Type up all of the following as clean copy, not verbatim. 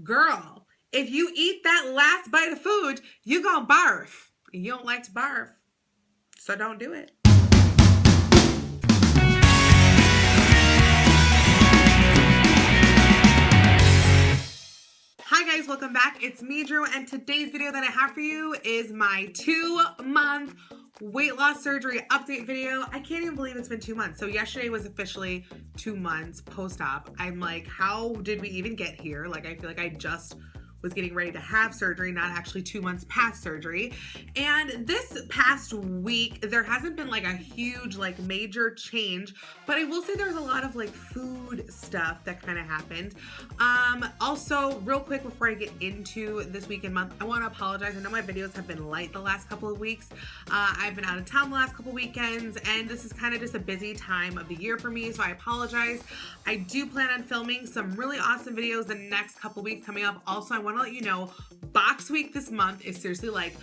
Girl, if you eat that last bite of food, you gonna barf. You don't like to barf, so don't do it. Hi guys, welcome back. It's me, Drew, and today's video that I have for you is my 2-month weight loss surgery update video. I can't even believe it's been 2 months. So yesterday was officially 2 months post-op. I'm like, how did we even get here? Like, I feel like I just was getting ready to have surgery, not actually 2 months past surgery. And this past week, there hasn't been like a huge, like major change, but I will say there's a lot of like food stuff that kind of happened. Also, real quick before I get into this week and month, I want to apologize. I know my videos have been light the last couple of weeks. I've been out of town the last couple weekends, and this is kind of just a busy time of the year for me, so I apologize. I do plan on filming some really awesome videos the next couple weeks coming up. Also, I want to let you know, box week this month is seriously like,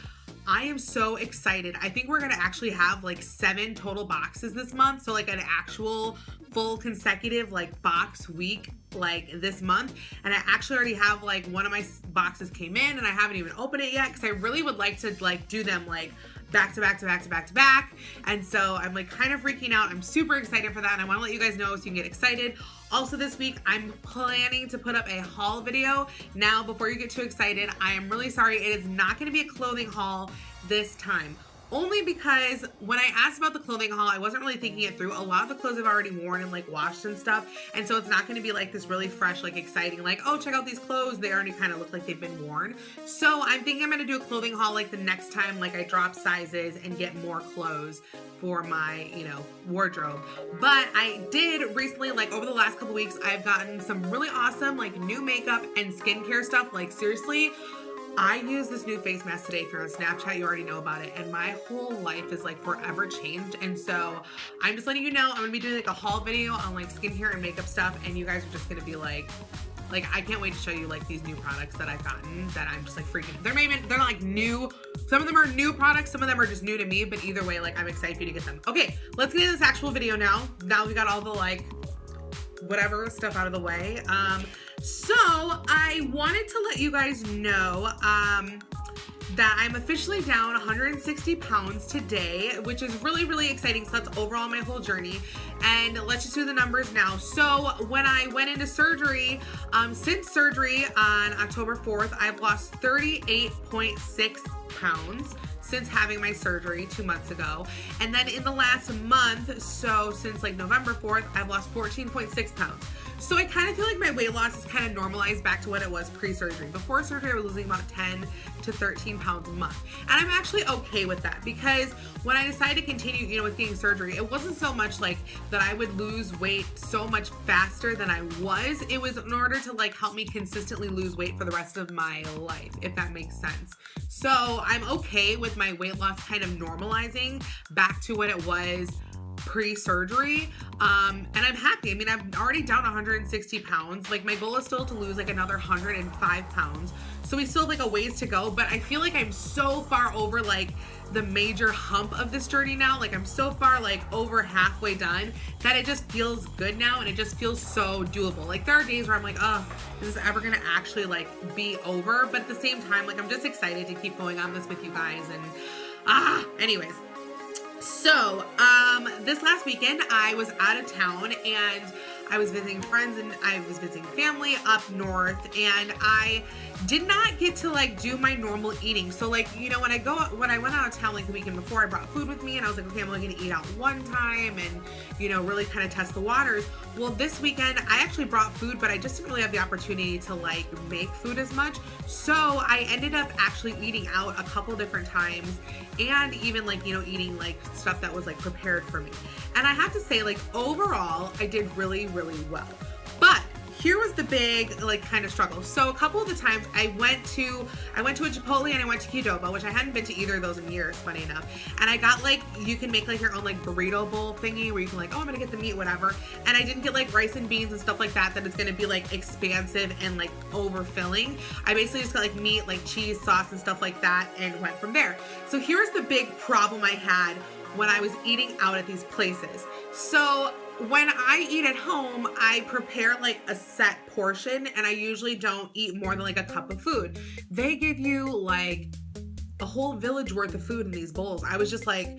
I am so excited. I think we're gonna actually have like 7 total boxes this month. So like an actual full consecutive like box week like this month. And I actually already have like one of my boxes came in and I haven't even opened it yet because I really would like to like do them like back to back to back to back to back. And so I'm like kind of freaking out. I'm super excited for that, and I want to let you guys know so you can get excited. Also this week, I'm planning to put up a haul video. Now, before you get too excited, I am really sorry. It is not going to be a clothing haul this time. Only because when I asked about the clothing haul, I wasn't really thinking it through. A lot of the clothes I've already worn and like washed and stuff. And so it's not going to be like this really fresh, like exciting, like, oh, check out these clothes. They already kind of look like they've been worn. So I'm thinking I'm going to do a clothing haul like the next time, like I drop sizes and get more clothes for my, you know, wardrobe. But I did recently, like over the last couple weeks, I've gotten some really awesome like new makeup and skincare stuff. Like seriously, I use this new face mask today. If you're on Snapchat, you already know about it. And my whole life is like forever changed. And so I'm just letting you know, I'm going to be doing like a haul video on like skincare and makeup stuff. And you guys are just going to be like, I can't wait to show you like these new products that I've gotten that I'm just like freaking, they're not like new. Some of them are new products. Some of them are just new to me, but either way, like I'm excited for you to get them. Okay, let's get into this actual video now. Now we got all the like whatever stuff out of the way. So I wanted to let you guys know that I'm officially down 160 pounds today, which is really, really exciting. So that's overall my whole journey. And let's just do the numbers now. So when I went into surgery, since surgery on October 4th, I've lost 38.6 pounds since having my surgery 2 months ago. And then in the last month, so since like November 4th, I've lost 14.6 pounds. So I kind of feel like my weight loss is kind of normalized back to what it was pre-surgery. Before surgery, I was losing about 10 to 13 pounds a month. And I'm actually okay with that because when I decided to continue, you know, with getting surgery, it wasn't so much like that I would lose weight so much faster than I was. It was in order to like help me consistently lose weight for the rest of my life, if that makes sense. So I'm okay with my weight loss kind of normalizing back to what it was pre-surgery, and I'm happy. I mean, I'm already down 160 pounds. Like my goal is still to lose like another 105 pounds. So we still have like a ways to go, but I feel like I'm so far over like the major hump of this journey now. Like I'm so far like over halfway done that it just feels good now, and it just feels so doable. Like there are days where I'm like, oh, is this ever gonna actually like be over? But at the same time, like I'm just excited to keep going on this with you guys. And anyways. So, this last weekend I was out of town and I was visiting friends and I was visiting family up north, and I did not get to like do my normal eating. So like, you know, when I went out of town like the weekend before, I brought food with me and I was like, okay, I'm only gonna eat out one time and, you know, really kind of test the waters. Well, this weekend I actually brought food, but I just didn't really have the opportunity to like make food as much. So I ended up actually eating out a couple different times, and even like, you know, eating like stuff that was like prepared for me. And I have to say, like overall, I did really, really well. But here was the big like kind of struggle. So a couple of the times I went to a Chipotle and I went to Qdoba, which I hadn't been to either of those in years, funny enough. And I got like, you can make like your own like burrito bowl thingy where you can like, oh, I'm gonna get the meat, whatever. And I didn't get like rice and beans and stuff like that it's gonna be like expansive and like overfilling. I basically just got like meat, like cheese, sauce and stuff like that, and went from there. So here's the big problem I had when I was eating out at these places. So when I eat at home, I prepare like a set portion, and I usually don't eat more than like a cup of food. They give you like a whole village worth of food in these bowls. I was like,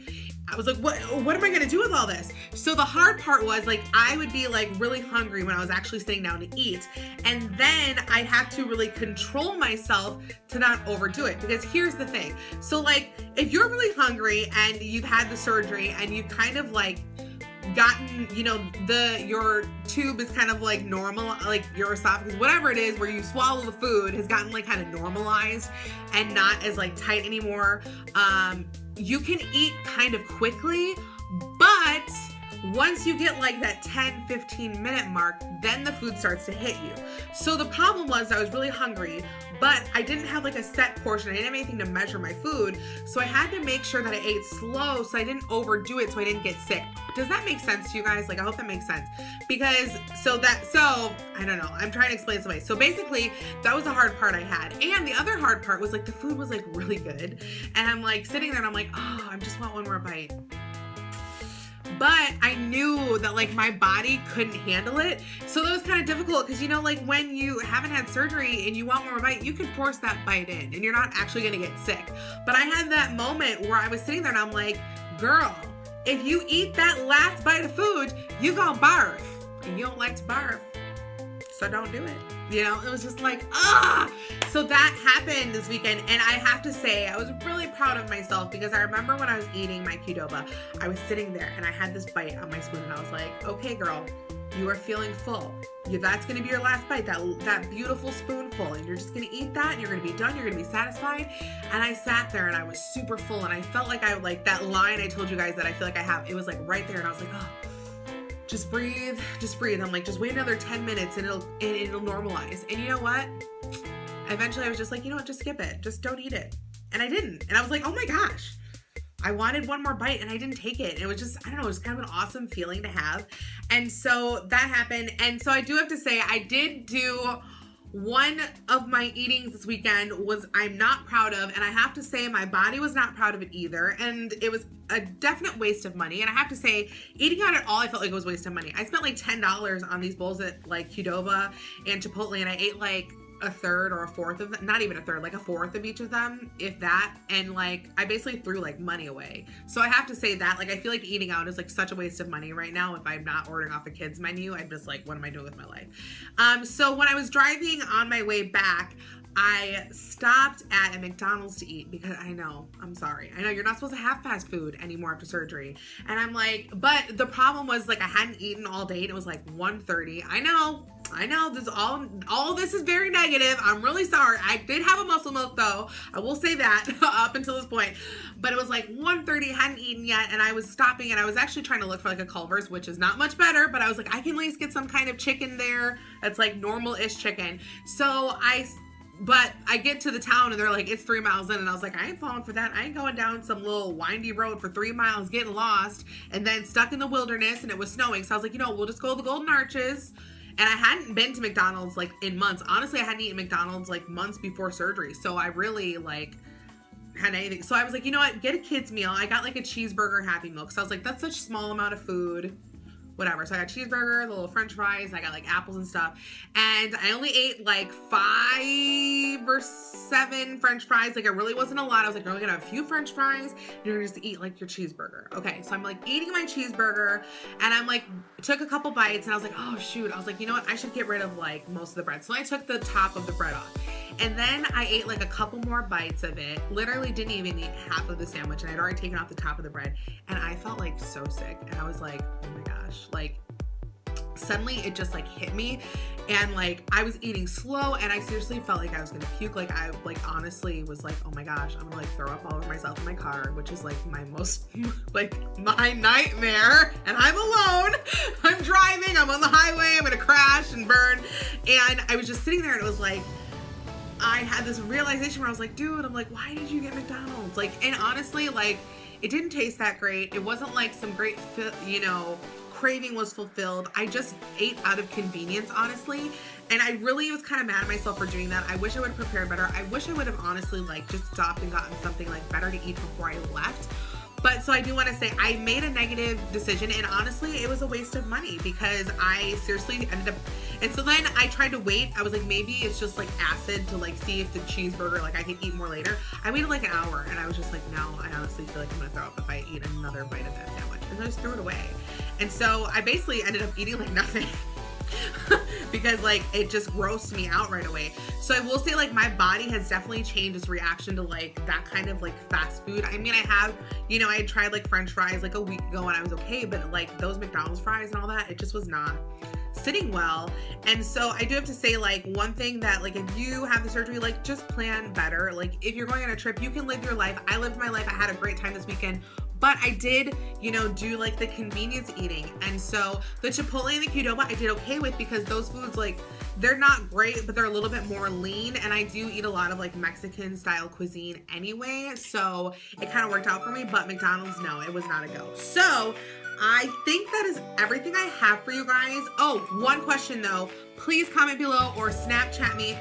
what am I gonna do with all this? So the hard part was like, I would be like really hungry when I was actually sitting down to eat. And then I'd have to really control myself to not overdo it. Because here's the thing. So like, if you're really hungry and you've had the surgery and you've kind of like gotten, you know, your tube is kind of like normal, like your esophagus, whatever it is, where you swallow the food has gotten like kind of normalized and not as like tight anymore. You can eat kind of quickly, but once you get like that 10-15 minute mark, then the food starts to hit you. So the problem was I was really hungry, but I didn't have like a set portion. I didn't have anything to measure my food. So I had to make sure that I ate slow so I didn't overdo it, so I didn't get sick. Does that make sense to you guys? Like, I hope that makes sense. Because, so I don't know. I'm trying to explain this away. So basically, that was the hard part I had. And the other hard part was like, the food was like really good. And I'm like sitting there and I'm like, oh, I just want one more bite. But I knew that like my body couldn't handle it. So that was kind of difficult because, you know, like when you haven't had surgery and you want more bite, you can force that bite in and you're not actually going to get sick. But I had that moment where I was sitting there and I'm like, girl, if you eat that last bite of food, you gonna barf. And you don't like to barf, so don't do it. You know, it was just like, So that happened this weekend, and I have to say, I was really proud of myself because I remember when I was eating my Qdoba, I was sitting there and I had this bite on my spoon and I was like, okay, girl, you are feeling full. That's gonna be your last bite, that beautiful spoonful, and you're just gonna eat that and you're gonna be done, you're gonna be satisfied. And I sat there and I was super full and I felt like that line I told you guys that I feel like I have, it was like right there and I was like, oh, just breathe. I'm like, just wait another 10 minutes and it'll normalize. And you know what? Eventually I was just like, you know what, just skip it. Just don't eat it. And I didn't. And I was like, oh my gosh. I wanted one more bite and I didn't take it. And it was just, I don't know, it was kind of an awesome feeling to have. And so that happened. And so I do have to say, I did do one of my eatings this weekend was I'm not proud of, and I have to say my body was not proud of it either, and it was a definite waste of money. And I have to say, eating out at all, I felt like it was a waste of money. I spent like $10 on these bowls at like Qdoba and Chipotle, and I ate like a third or a fourth of them, not even a third, like a fourth of each of them, if that. And like, I basically threw like money away. So I have to say that, like, I feel like eating out is like such a waste of money right now. If I'm not ordering off a kid's menu, I'm just like, what am I doing with my life? So when I was driving on my way back, I stopped at a McDonald's to eat because I'm sorry. I know you're not supposed to have fast food anymore after surgery. And I'm like, but the problem was like I hadn't eaten all day and it was like 1:30. I know, this all this is very negative. I'm really sorry. I did have a muscle milk though. I will say that up until this point. But it was like 1:30, hadn't eaten yet, and I was stopping and I was actually trying to look for like a Culver's, which is not much better, but I was like, I can at least get some kind of chicken there that's like normal-ish chicken. But I get to the town and they're like, it's 3 miles in. And I was like, I ain't falling for that. I ain't going down some little windy road for 3 miles, getting lost, and then stuck in the wilderness, and it was snowing. So I was like, we'll just go to the Golden Arches. And I hadn't been to McDonald's like in months. Honestly, I hadn't eaten McDonald's like months before surgery. So I really like had anything. So I was like, you know what? Get a kid's meal. I got like a cheeseburger Happy Meal. So I was like, that's such a small amount of food. Whatever. So I got cheeseburger, the little french fries, I got like apples and stuff. And I only ate like 5 or 7 french fries. Like it really wasn't a lot. I was like, you're only gonna have a few french fries. You're gonna just eat like your cheeseburger. Okay. So I'm like eating my cheeseburger and I'm like, took a couple bites and I was like, oh shoot. I was like, you know what? I should get rid of like most of the bread. So I took the top of the bread off. And then I ate like a couple more bites of it. Literally didn't even eat half of the sandwich. And I'd already taken off the top of the bread. And I felt like so sick. And I was like, oh my gosh. Like suddenly it just like hit me. And like I was eating slow and I seriously felt like I was gonna puke. Like I like honestly was like, oh my gosh, I'm gonna like throw up all over myself in my car, which is like my most like my nightmare. And I'm alone. I'm driving, I'm on the highway, I'm gonna crash and burn. And I was just sitting there and it was like, I had this realization where I was like, dude, I'm like, why did you get McDonald's? Like, and honestly, like, it didn't taste that great. It wasn't like some great, craving was fulfilled. I just ate out of convenience, honestly. And I really was kind of mad at myself for doing that. I wish I would have prepared better. I wish I would have honestly like just stopped and gotten something like better to eat before I left. But so I do want to say I made a negative decision, and honestly, it was a waste of money because I seriously ended up. And so then I tried to wait. I was like, maybe it's just like acid to like see if the cheeseburger, like I could eat more later. I waited like an hour, and I was just like, no, I honestly feel like I'm gonna throw up if I eat another bite of that sandwich. And I just threw it away. And so I basically ended up eating like nothing. Because like it just grossed me out right away. So I will say like my body has definitely changed its reaction to like that kind of like fast food. I mean, I have, you know, I had tried like French fries like a week ago and I was okay, but like those McDonald's fries and all that, it just was not sitting well. And so I do have to say like one thing that like if you have the surgery, like just plan better. Like if you're going on a trip, you can live your life. I lived my life. I had a great time this weekend. But I did, you know, do like the convenience eating. And so the Chipotle and the Qdoba I did okay with because those foods, like, they're not great, but they're a little bit more lean. And I do eat a lot of like Mexican style cuisine anyway. So it kind of worked out for me. But McDonald's, no, it was not a go. So I think that is everything I have for you guys. Oh, one question though. Please comment below or Snapchat me.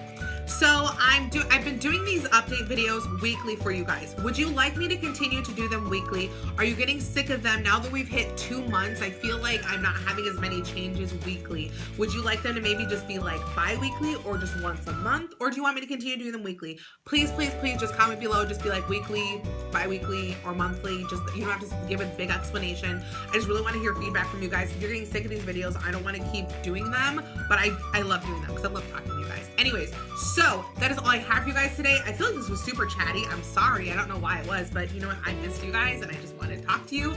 So I've been doing these update videos weekly for you guys. Would you like me to continue to do them weekly? Are you getting sick of them? Now that we've hit 2 months, I feel like I'm not having as many changes weekly. Would you like them to maybe just be like bi-weekly or just once a month? Or do you want me to continue doing them weekly? Please, please, please just comment below. Just be like weekly, bi-weekly, or monthly. Just, you don't have to give a big explanation. I just really want to hear feedback from you guys. If you're getting sick of these videos, I don't want to keep doing them, but I love doing them because I love talking to you guys. Anyways, so that is all I have for you guys today. I feel like this was super chatty. I'm sorry. I don't know why it was, but you know what? I missed you guys and I just wanted to talk to you.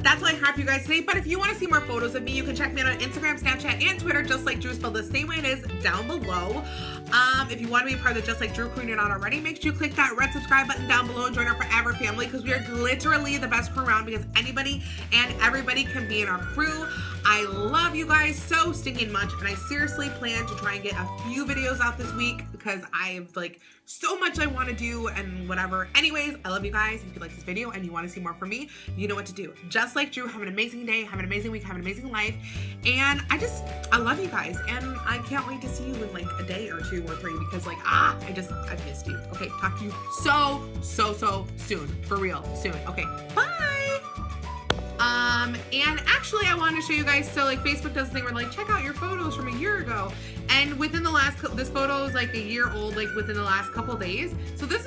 That's all I have for you guys today. But if you want to see more photos of me, you can check me out on Instagram, Snapchat, and Twitter, Just Like Drew, spelled the same way it is down below. If you want to be a part of the Just Like Drew crew and you're not already, make sure you click that red subscribe button down below and join our forever family because we are literally the best crew around because anybody and everybody can be in our crew. I love you guys so stinking much, and I seriously plan to try and get a few videos out this week because I have like so much I want to do and whatever. Anyways, I love you guys. If you like this video and you want to see more from me, you know what to do. Just like Drew, have an amazing day, have an amazing week, have an amazing life, and I love you guys, and I can't wait to see you in like a day or 2 or 3 because like I've missed you. Okay, talk to you so soon, for real, soon. Okay, bye. And actually I wanted to show you guys, so like Facebook does a thing where like, check out your photos from a year ago. And within the last, this photo is like a year old, like within the last couple days. So this